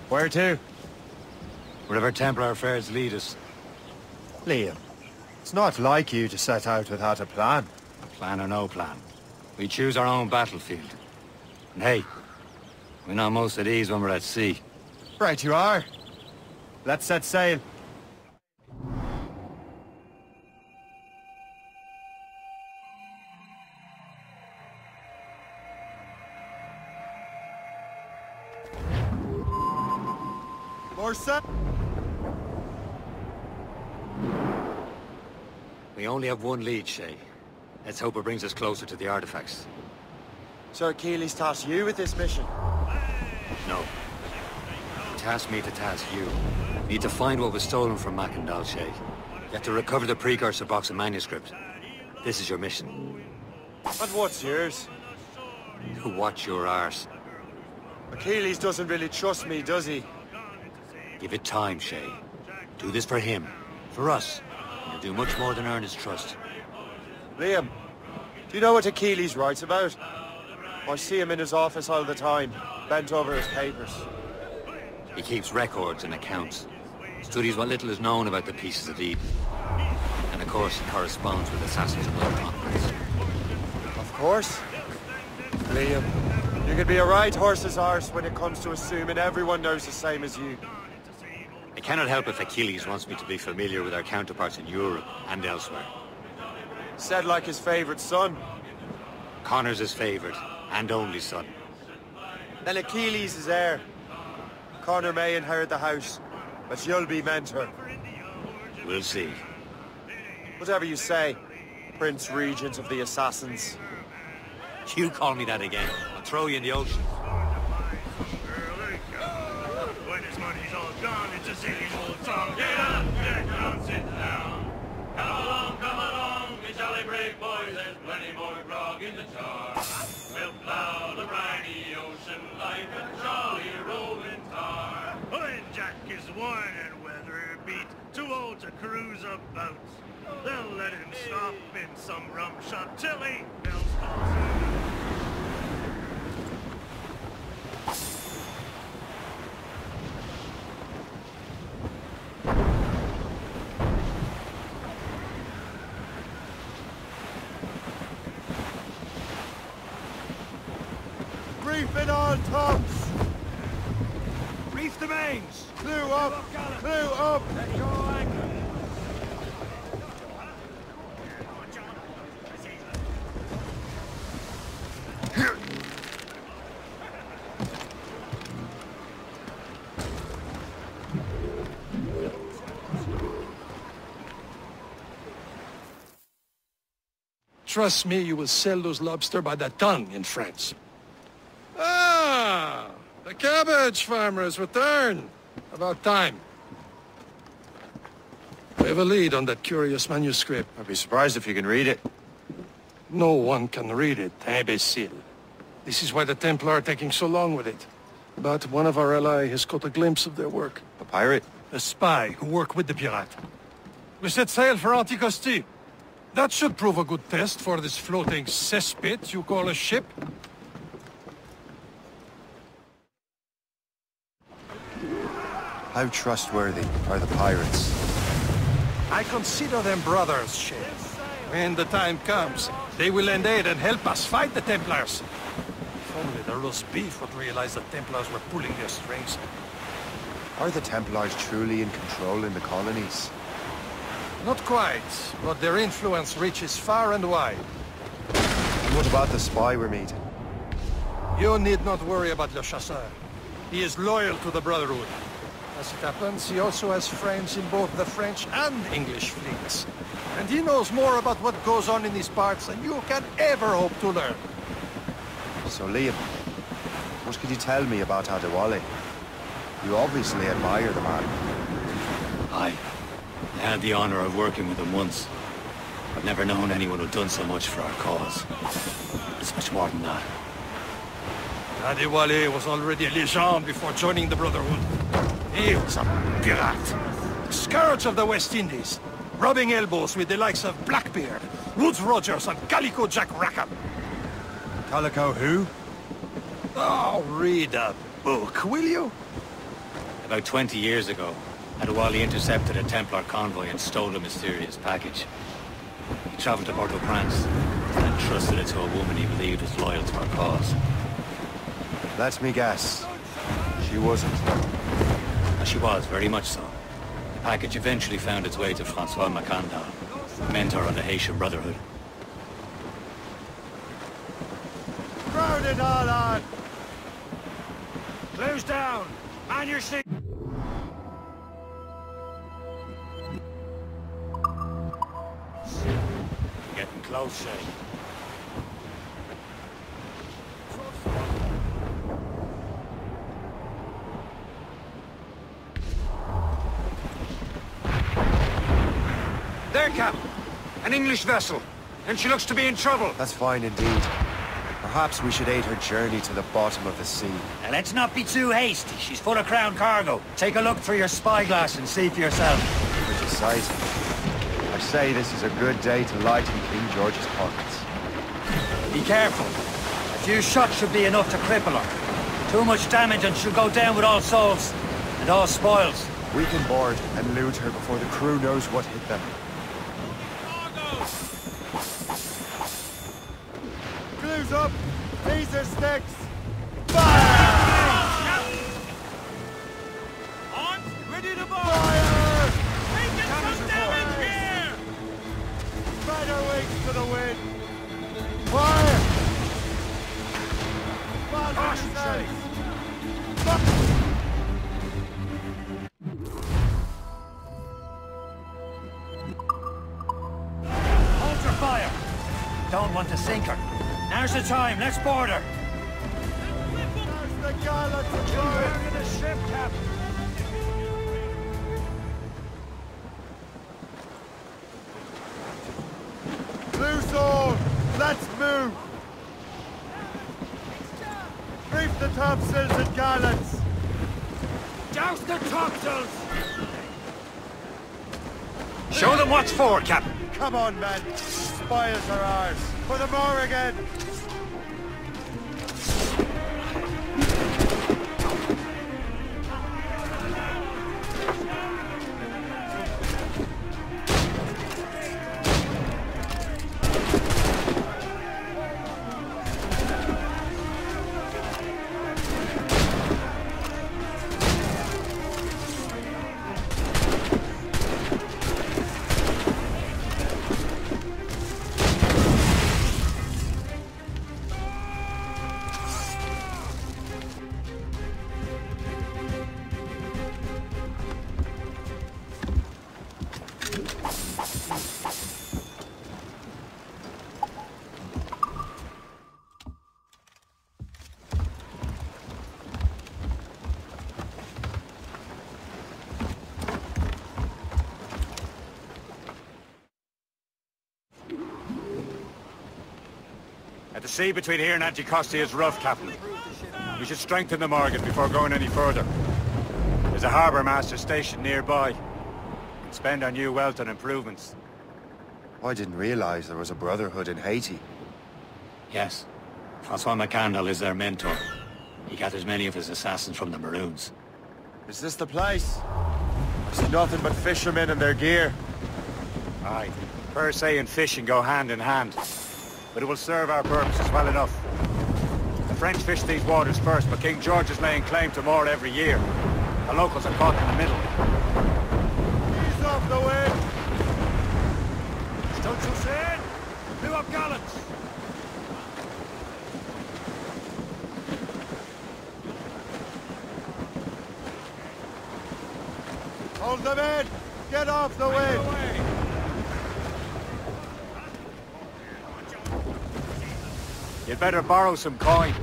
Where to? Wherever Templar affairs lead us. Liam, it's not like you to set out without a plan. A plan or no plan. We choose our own battlefield. And hey, we're not most at ease when we're at sea. Right you are. Let's set sail. More set. We only have one lead, Shay. Let's hope it brings us closer to the artifacts. So Achilles tasked you with this mission? No. He tasked me to task you. We need to find what was stolen from Mackandal, Shay. You have to recover the precursor box of manuscript. This is your mission. And what's yours? To watch your arse. Achilles doesn't really trust me, does he? Give it time, Shay. Do this for him. For us. You'll do much more than earn his trust. Liam, do you know what Achilles writes about? I see him in his office all the time, bent over his papers. He keeps records and accounts. Studies what little is known about the pieces of Eden. And of course, he corresponds with assassins on other continents. Of course. Liam, you could be a right horse's arse when it comes to assuming everyone knows the same as you. I cannot help if Achilles wants me to be familiar with our counterparts in Europe and elsewhere. Said like his favorite son. Connor's his favorite, and only son. Then Achilles is heir. Connor may inherit the house, but you'll be mentor. We'll see. Whatever you say, Prince Regent of the Assassins. You call me that again, I'll throw you in the ocean. When his money's all gone, it's a silly old song. Get up, get down, sit down. Come along, we jolly brave boys. There's plenty more grog in the jar. We'll plow the briny ocean like a jolly rolling tar. When Jack is worn and weather beat, too old to cruise about, they'll let him stop in some rum shop till he bells falls. Reef it all tops! Reef the mains! Clew up! Clew up! Let go anchor! Trust me, you will sell those lobster by the ton in France. Ah! The cabbage farmer has returned. About time. We have a lead on that curious manuscript. I'd be surprised if you can read it. No one can read it, imbecile. This is why the Templar are taking so long with it. But one of our allies has caught a glimpse of their work. A pirate? A spy who worked with the pirate. We set sail for Anticosti. That should prove a good test for this floating cesspit you call a ship. How trustworthy are the pirates? I consider them brothers, Shay. When the time comes, they will lend aid and help us fight the Templars. If only the roast beef would realize the Templars were pulling their strings. Are the Templars truly in control in the colonies? Not quite, but their influence reaches far and wide. And what about the spy we're meeting? You need not worry about Le Chasseur. He is loyal to the Brotherhood. As it happens, he also has friends in both the French and English fleets. And he knows more about what goes on in these parts than you can ever hope to learn. So Liam, what could you tell me about Adewale? You obviously admire the man. I had the honor of working with him once. I've never known anyone who'd done so much for our cause. It's much more than that. Adewale was already a legend before joining the Brotherhood. He was a pirate. Scourge of the West Indies. Rubbing elbows with the likes of Blackbeard, Woodes Rogers, and Calico Jack Rackham. Calico who? Oh, read a book, will you? About 20 years ago, Adewale intercepted a Templar convoy and stole a mysterious package. He traveled to Port-au-Prince and entrusted it to a woman he believed was loyal to our cause. Let me guess. She wasn't. And she was, very much so. The package eventually found its way to Francois Macandal, mentor of the Haitian Brotherhood. Crowd it all on! Close down! Man your seat! Getting close, Shay. There, Cap. An English vessel. And she looks to be in trouble. That's fine indeed. Perhaps we should aid her journey to the bottom of the sea. Now let's not be too hasty. She's full of crown cargo. Take a look through your spyglass and see for yourself. Pretty sight. I say this is a good day to lighten King George's pockets. Be careful. A few shots should be enough to cripple her. Too much damage and she'll go down with all souls. And all spoils. We can board and loot her before the crew knows what hit them. Glue's up! These are sticks! Fire! On! Ready to board! Fire! Taking some damage here! Spread our wings to the wind! Fire! Caution, Hold your fire. Don't want to sink her. Now's the time. Let's board her. There's the gallant fire in the ship, Captain! Loose all! Let's move! Reef the topsails and gallants! Douse the topsails! Show them what's for, Cap. Come on, men! Spoils are ours! For the more again! The sea between here and Anticosti is rough, Captain. We should strengthen the Morgan before going any further. There's a harbour master stationed nearby. We can spend our new wealth on improvements. I didn't realize there was a brotherhood in Haiti. Yes. Francois Macandal is their mentor. He gathers many of his assassins from the Maroons. Is this the place? I see nothing but fishermen and their gear. Aye. Per se and fishing go hand in hand. But it will serve our purposes well enough. The French fish these waters first, but King George is laying claim to more every year. The locals are caught in the middle. Ease off the wind! Stunsails in! Blew up gallants! Hold them in! Get off the wind! You'd better borrow some coin.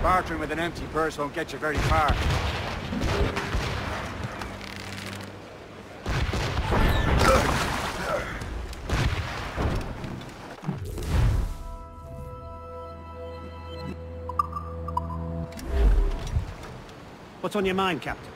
Bartering with an empty purse won't get you very far. What's on your mind, Captain?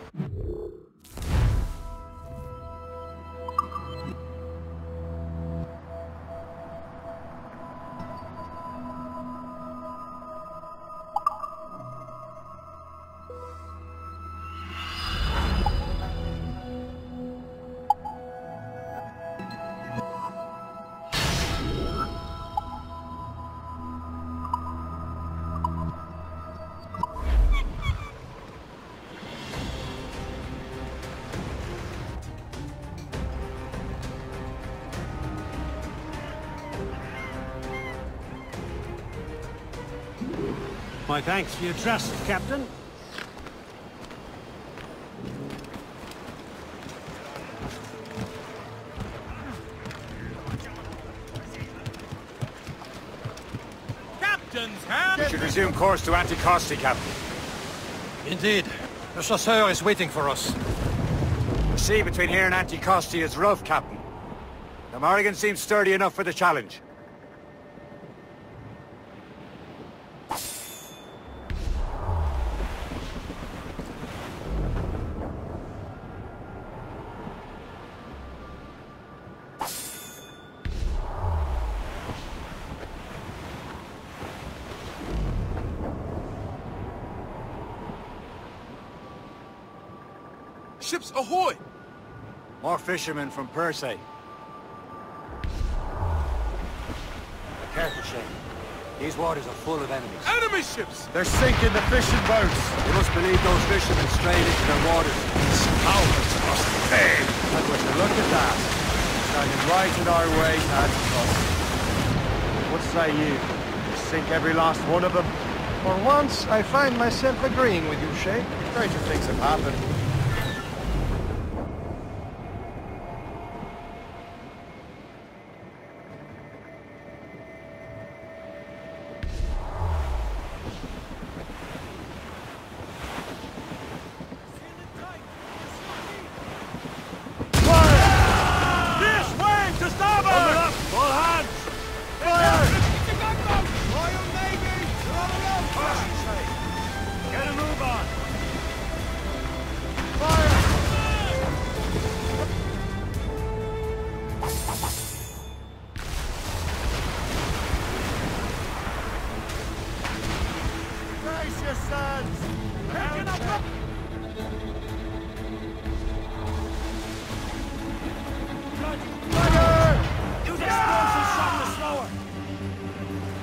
My thanks for your trust, Captain. Captain's hand! We should resume course to Anticosti, Captain. Indeed. The chasseur is waiting for us. The sea between here and Anticosti is rough, Captain. The Morrigan seems sturdy enough for the challenge. Ships ahoy! More fishermen from Persay. Careful, Shane. These waters are full of enemies. Enemy ships! They're sinking the fishing boats! You must believe those fishermen strayed into their waters. Cowards must pay! And would you look at that? Standing right in our way to Anticosti. What say you? You sink every last one of them? For once, I find myself agreeing with you, Shay. Stranger things have happened.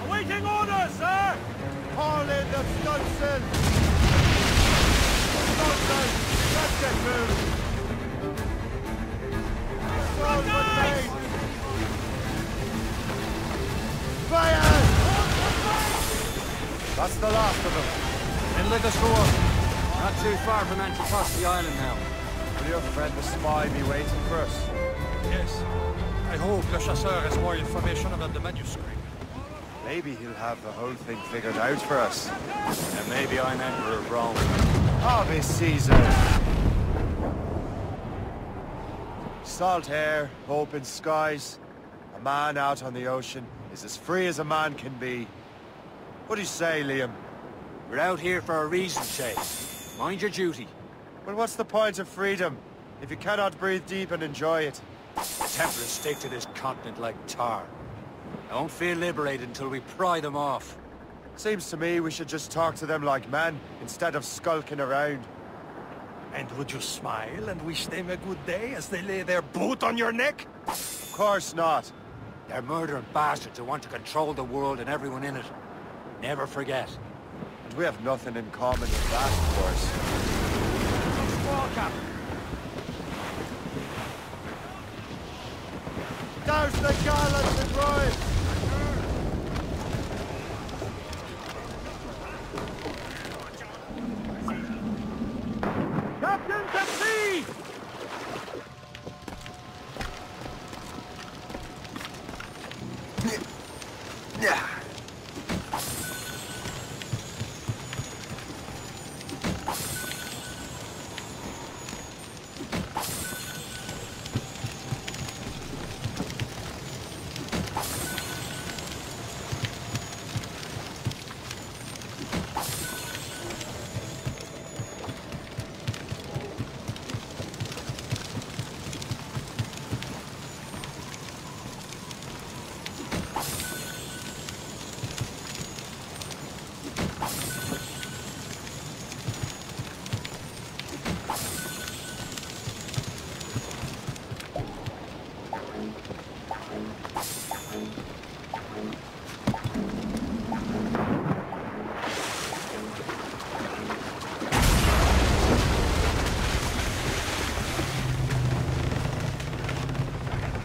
Awaiting orders, sir! Haul in the stunsail! Stunsail! Let's get moving! Fire! That's the last of them. Then let us go on. Not too far from Anticosti Island now. Will your friend the spy be waiting for us? Yes. I hope Le Chasseur has more information about the manuscript. Maybe he'll have the whole thing figured out for us. And maybe I'm Emperor of Rome. Ave Caesar! Salt air, open skies. A man out on the ocean is as free as a man can be. What do you say, Liam? We're out here for a reason, Shay. Mind your duty. Well, what's the point of freedom if you cannot breathe deep and enjoy it? The Templars stick to this continent like tar. I won't feel liberated until we pry them off. Seems to me we should just talk to them like men, instead of skulking around. And would you smile and wish them a good day as they lay their boot on your neck? Of course not. They're murdering bastards who want to control the world and everyone in it. Never forget. And we have nothing in common with that, of course. Squall, Captain. Douse the gallants and rise! Captain to sea!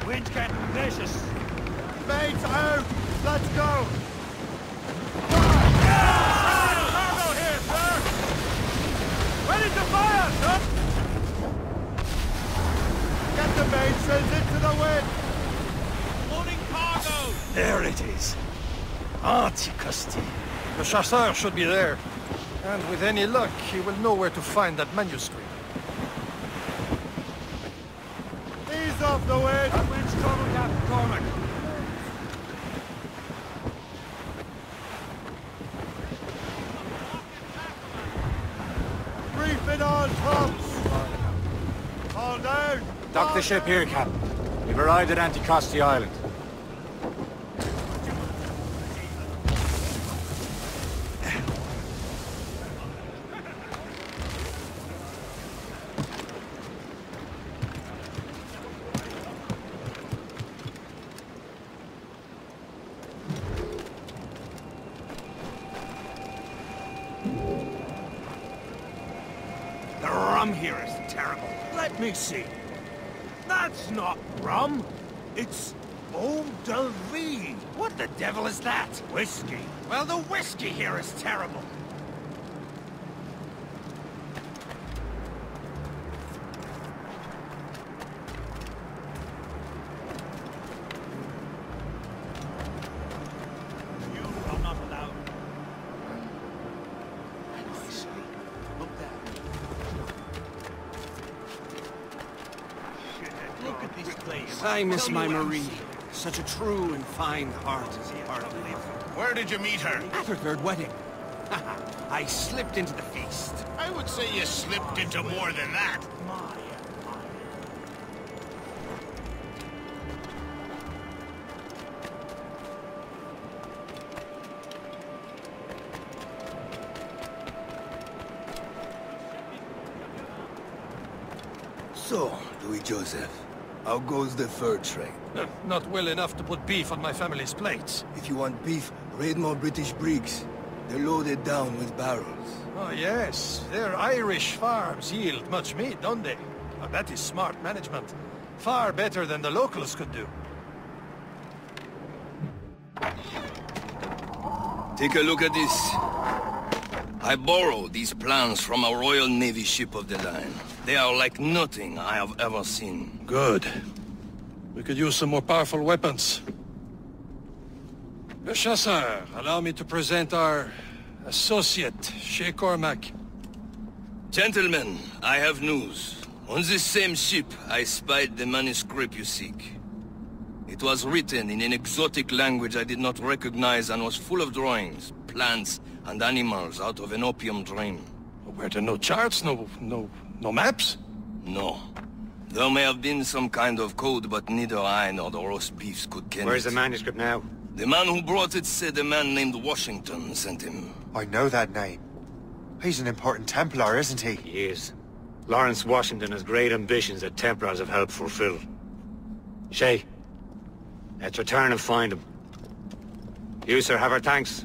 Wind's getting vicious. Mates out! Let's go! Fire! Mainsails into the wind! Loading cargo! There it is. Antiquity. The chasseur should be there. And with any luck, he will know where to find that manuscript. Ease off the wind! That wind's trouble, Captain Cormac. Reefing on tops! All down! Dock the ship here, Captain. We've arrived at Anticosti Island. The rum here is terrible. Let me see. That's not rum. It's eau de vie. What the devil is that? Whiskey. Well, the whiskey here is terrible. You are not allowed. Look at this place. I miss my Marie. Such a true and fine heart as part of live. Where did you meet her? At her third wedding. I slipped into the feast. I would say you slipped into more than that. So, Louis Joseph, how goes the fur trade? Not well enough to put beef on my family's plates. If you want beef, raid more British brigs. They're loaded down with barrels. Oh yes, their Irish farms yield much meat, don't they? Oh, that is smart management. Far better than the locals could do. Take a look at this. I borrowed these plans from a Royal Navy ship of the line. They are like nothing I have ever seen. Good. We could use some more powerful weapons. Le Chasseur, allow me to present our associate, Chez Cormac. Gentlemen, I have news. On this same ship, I spied the manuscript you seek. It was written in an exotic language I did not recognize and was full of drawings, plants, and animals out of an opium dream. Were there no charts, no maps? No. There may have been some kind of code, but neither I nor the roast beefs could ken Where's it. the manuscript now? The man who brought it said a man named Washington sent him. I know that name. He's an important Templar, isn't he? He is. Lawrence Washington has great ambitions that Templars have helped fulfill. Shay, let's return and find him. You, sir, have our thanks.